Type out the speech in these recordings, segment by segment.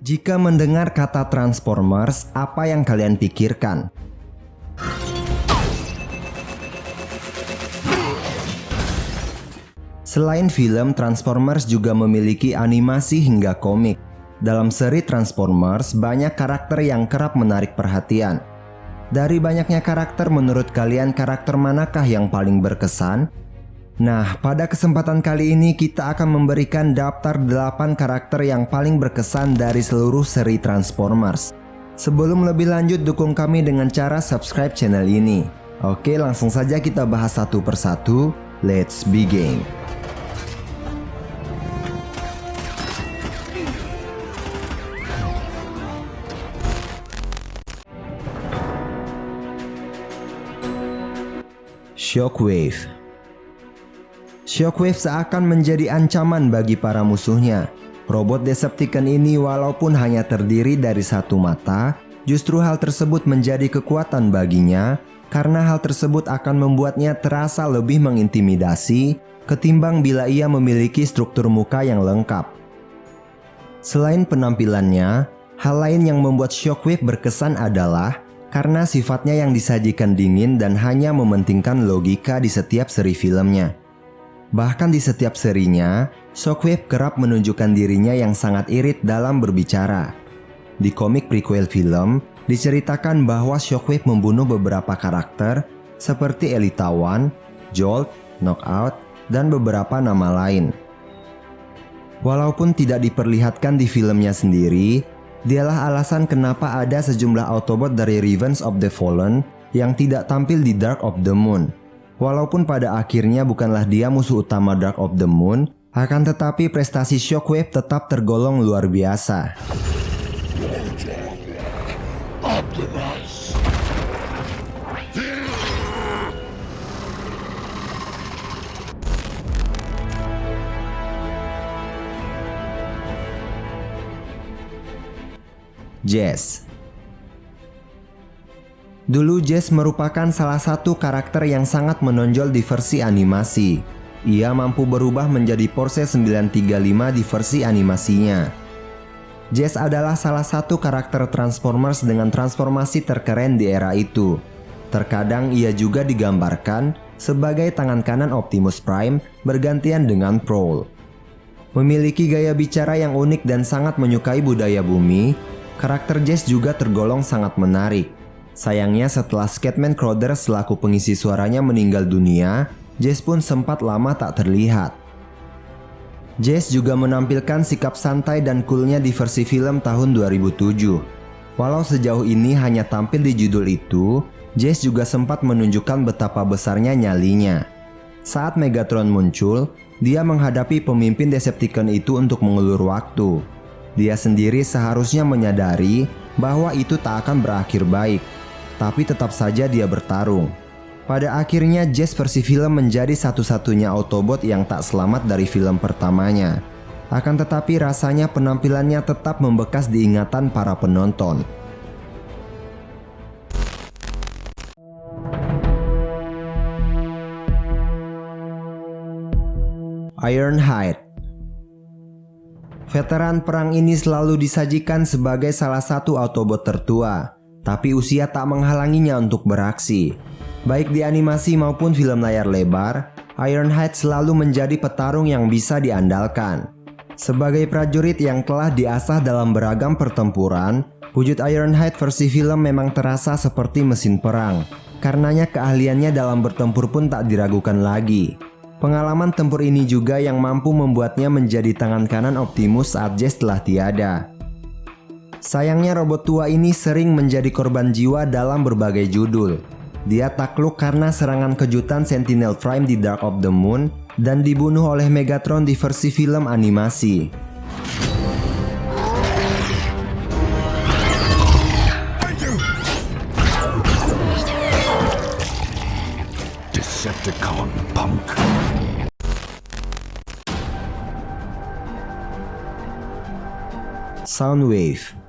Jika mendengar kata Transformers, apa yang kalian pikirkan? Selain film, Transformers juga memiliki animasi hingga komik. Dalam seri Transformers, banyak karakter yang kerap menarik perhatian. Dari banyaknya karakter, menurut kalian karakter manakah yang paling berkesan? Nah, pada kesempatan kali ini kita akan memberikan daftar 8 karakter yang paling berkesan dari seluruh seri Transformers. Sebelum lebih lanjut, dukung kami dengan cara subscribe channel ini. Oke, langsung saja kita bahas satu persatu. Let's begin. Shockwave. Shockwave seakan menjadi ancaman bagi para musuhnya. Robot Decepticon ini walaupun hanya terdiri dari satu mata, justru hal tersebut menjadi kekuatan baginya karena hal tersebut akan membuatnya terasa lebih mengintimidasi ketimbang bila ia memiliki struktur muka yang lengkap. Selain penampilannya, hal lain yang membuat Shockwave berkesan adalah karena sifatnya yang disajikan dingin dan hanya mementingkan logika di setiap seri filmnya. Bahkan di setiap serinya, Shockwave kerap menunjukkan dirinya yang sangat irit dalam berbicara. Di komik prequel film, diceritakan bahwa Shockwave membunuh beberapa karakter seperti Elita One, Jolt, Knockout, dan beberapa nama lain. Walaupun tidak diperlihatkan di filmnya sendiri, dialah alasan kenapa ada sejumlah Autobot dari Revenge of the Fallen yang tidak tampil di Dark of the Moon. Walaupun pada akhirnya bukanlah dia musuh utama Dark of the Moon, akan tetapi prestasi Shockwave tetap tergolong luar biasa. Jazz. Dulu Jazz merupakan salah satu karakter yang sangat menonjol di versi animasi. Ia mampu berubah menjadi Porsche 935 di versi animasinya. Jazz adalah salah satu karakter Transformers dengan transformasi terkeren di era itu. Terkadang ia juga digambarkan sebagai tangan kanan Optimus Prime bergantian dengan Prowl. Memiliki gaya bicara yang unik dan sangat menyukai budaya bumi, karakter Jazz juga tergolong sangat menarik. Sayangnya setelah Scatman Crothers selaku pengisi suaranya meninggal dunia, Jazz pun sempat lama tak terlihat. Jazz juga menampilkan sikap santai dan coolnya di versi film tahun 2007. Walau sejauh ini hanya tampil di judul itu, Jazz juga sempat menunjukkan betapa besarnya nyalinya. Saat Megatron muncul, dia menghadapi pemimpin Decepticon itu untuk mengulur waktu. Dia sendiri seharusnya menyadari bahwa itu tak akan berakhir baik, tapi tetap saja dia bertarung. Pada akhirnya Jazz versi film menjadi satu-satunya Autobot yang tak selamat dari film pertamanya. Akan tetapi rasanya penampilannya tetap membekas di ingatan para penonton. Ironhide. Veteran perang ini selalu disajikan sebagai salah satu Autobot tertua, tapi usia tak menghalanginya untuk beraksi. Baik di animasi maupun film layar lebar, Ironhide selalu menjadi petarung yang bisa diandalkan. Sebagai prajurit yang telah diasah dalam beragam pertempuran, wujud Ironhide versi film memang terasa seperti mesin perang. Karenanya keahliannya dalam bertempur pun tak diragukan lagi. Pengalaman tempur ini juga yang mampu membuatnya menjadi tangan kanan Optimus saat Jazz telah tiada. Sayangnya robot tua ini sering menjadi korban jiwa dalam berbagai judul. Dia takluk karena serangan kejutan Sentinel Prime di Dark of the Moon dan dibunuh oleh Megatron di versi film animasi. Decepticon punk. Soundwave.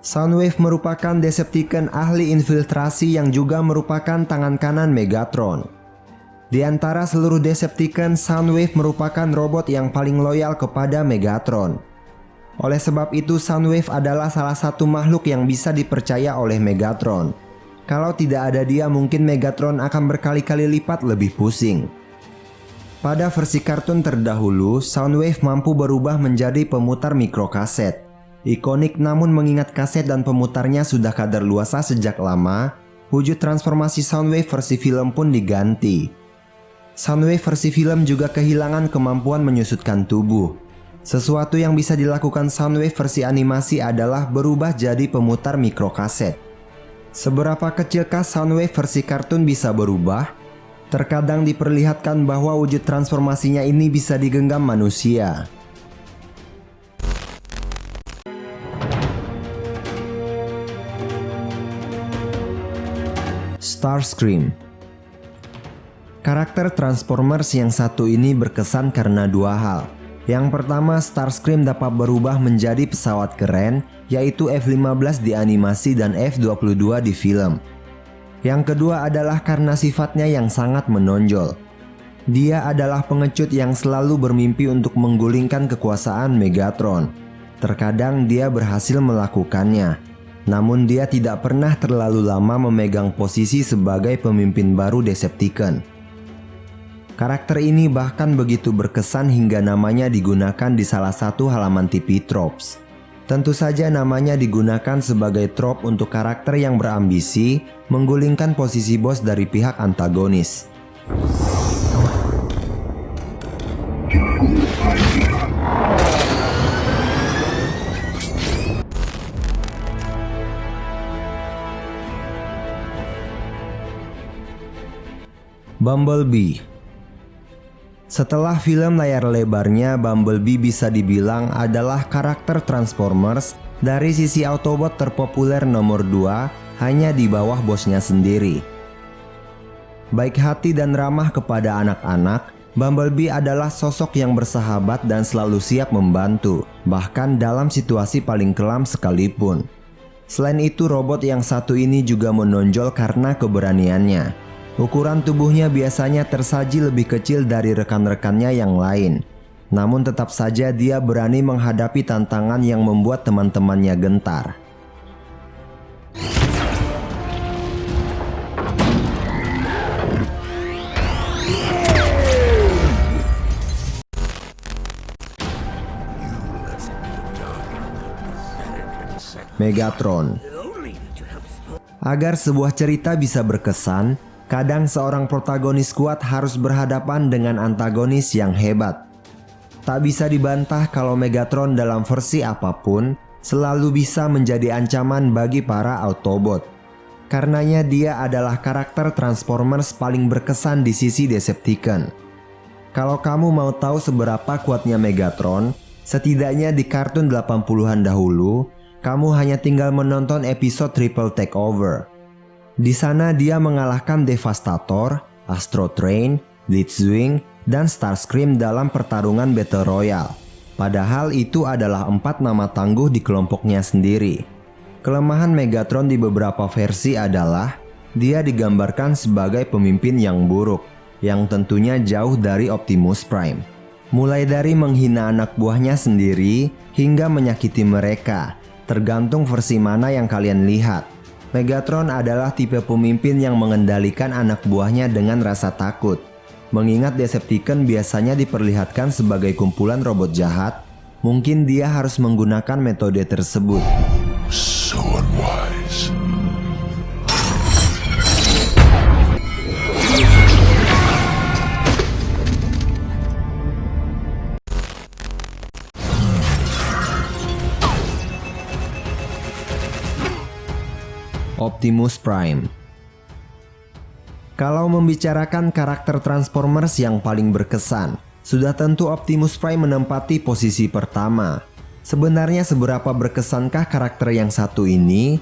Soundwave merupakan Decepticon ahli infiltrasi yang juga merupakan tangan kanan Megatron. Di antara seluruh Decepticon, Soundwave merupakan robot yang paling loyal kepada Megatron. Oleh sebab itu, Soundwave adalah salah satu makhluk yang bisa dipercaya oleh Megatron. Kalau tidak ada dia, mungkin Megatron akan berkali-kali lipat lebih pusing. Pada versi kartun terdahulu, Soundwave mampu berubah menjadi pemutar mikrokaset. Ikonik, namun mengingat kaset dan pemutarnya sudah kadaluarsa sejak lama, wujud transformasi Soundwave versi film pun diganti. Soundwave versi film juga kehilangan kemampuan menyusutkan tubuh. Sesuatu yang bisa dilakukan Soundwave versi animasi adalah berubah jadi pemutar mikrokaset. Seberapa kecilkah Soundwave versi kartun bisa berubah? Terkadang diperlihatkan bahwa wujud transformasinya ini bisa digenggam manusia. Starscream. Karakter Transformers yang satu ini berkesan karena dua hal. Yang pertama, Starscream dapat berubah menjadi pesawat keren, yaitu F-15 di animasi dan F-22 di film. Yang kedua adalah karena sifatnya yang sangat menonjol. Dia adalah pengecut yang selalu bermimpi untuk menggulingkan kekuasaan Megatron. Terkadang dia berhasil melakukannya, namun dia tidak pernah terlalu lama memegang posisi sebagai pemimpin baru Decepticon. Karakter ini bahkan begitu berkesan hingga namanya digunakan di salah satu halaman TV tropes. Tentu saja namanya digunakan sebagai trope untuk karakter yang berambisi menggulingkan posisi bos dari pihak antagonis. Bumblebee. Setelah film layar lebarnya, Bumblebee bisa dibilang adalah karakter Transformers dari sisi Autobot terpopuler nomor 2, hanya di bawah bosnya sendiri. Baik hati dan ramah kepada anak-anak, Bumblebee adalah sosok yang bersahabat dan selalu siap membantu, bahkan dalam situasi paling kelam sekalipun. Selain itu, robot yang satu ini juga menonjol karena keberaniannya. Ukuran tubuhnya biasanya tersaji lebih kecil dari rekan-rekannya yang lain. Namun tetap saja dia berani menghadapi tantangan yang membuat teman-temannya gentar. Megatron. Agar sebuah cerita bisa berkesan, kadang seorang protagonis kuat harus berhadapan dengan antagonis yang hebat. Tak bisa dibantah kalau Megatron dalam versi apapun selalu bisa menjadi ancaman bagi para Autobot. Karenanya dia adalah karakter Transformers paling berkesan di sisi Decepticon. Kalau kamu mau tahu seberapa kuatnya Megatron, setidaknya di kartun 80-an dahulu, kamu hanya tinggal menonton episode Triple Takeover. Di sana dia mengalahkan Devastator, Astro Train, Blitzwing, dan Starscream dalam pertarungan Battle Royale. Padahal itu adalah 4 nama tangguh di kelompoknya sendiri. Kelemahan Megatron di beberapa versi adalah dia digambarkan sebagai pemimpin yang buruk, yang tentunya jauh dari Optimus Prime. Mulai dari menghina anak buahnya sendiri hingga menyakiti mereka, tergantung versi mana yang kalian lihat. Megatron adalah tipe pemimpin yang mengendalikan anak buahnya dengan rasa takut. Mengingat Decepticon biasanya diperlihatkan sebagai kumpulan robot jahat, mungkin dia harus menggunakan metode tersebut. So unwise. Optimus Prime. Kalau membicarakan karakter Transformers yang paling berkesan, sudah tentu Optimus Prime menempati posisi pertama. Sebenarnya seberapa berkesankah karakter yang satu ini?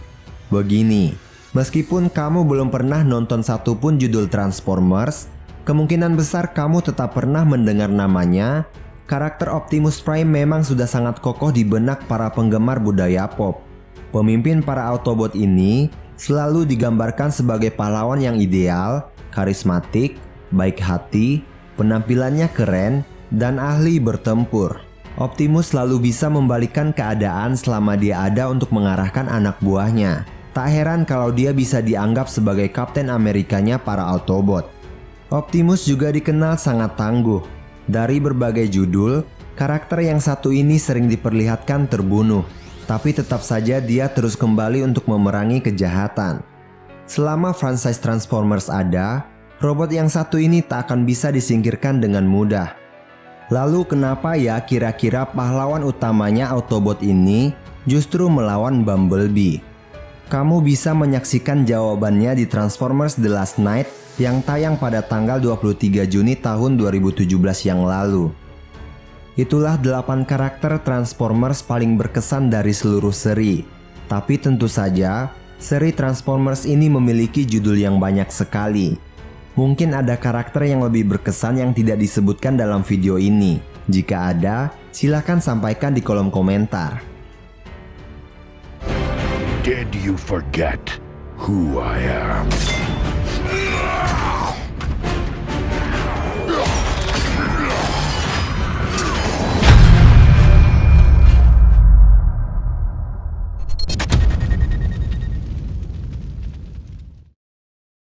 Begini, meskipun kamu belum pernah nonton satupun judul Transformers, kemungkinan besar kamu tetap pernah mendengar namanya. Karakter Optimus Prime memang sudah sangat kokoh di benak para penggemar budaya pop. Pemimpin para Autobot ini selalu digambarkan sebagai pahlawan yang ideal, karismatik, baik hati, penampilannya keren, dan ahli bertempur. Optimus selalu bisa membalikkan keadaan selama dia ada untuk mengarahkan anak buahnya. Tak heran kalau dia bisa dianggap sebagai Kapten Amerikanya para Autobot. Optimus juga dikenal sangat tangguh. Dari berbagai judul, karakter yang satu ini sering diperlihatkan terbunuh, tapi tetap saja dia terus kembali untuk memerangi kejahatan. Selama franchise Transformers ada, robot yang satu ini tak akan bisa disingkirkan dengan mudah. Lalu kenapa ya kira-kira pahlawan utamanya Autobot ini justru melawan Bumblebee? Kamu bisa menyaksikan jawabannya di Transformers The Last Knight yang tayang pada tanggal 23 Juni tahun 2017 yang lalu. Itulah 8 karakter Transformers paling berkesan dari seluruh seri. Tapi tentu saja, seri Transformers ini memiliki judul yang banyak sekali. Mungkin ada karakter yang lebih berkesan yang tidak disebutkan dalam video ini. Jika ada, silakan sampaikan di kolom komentar. Did you forget who I am?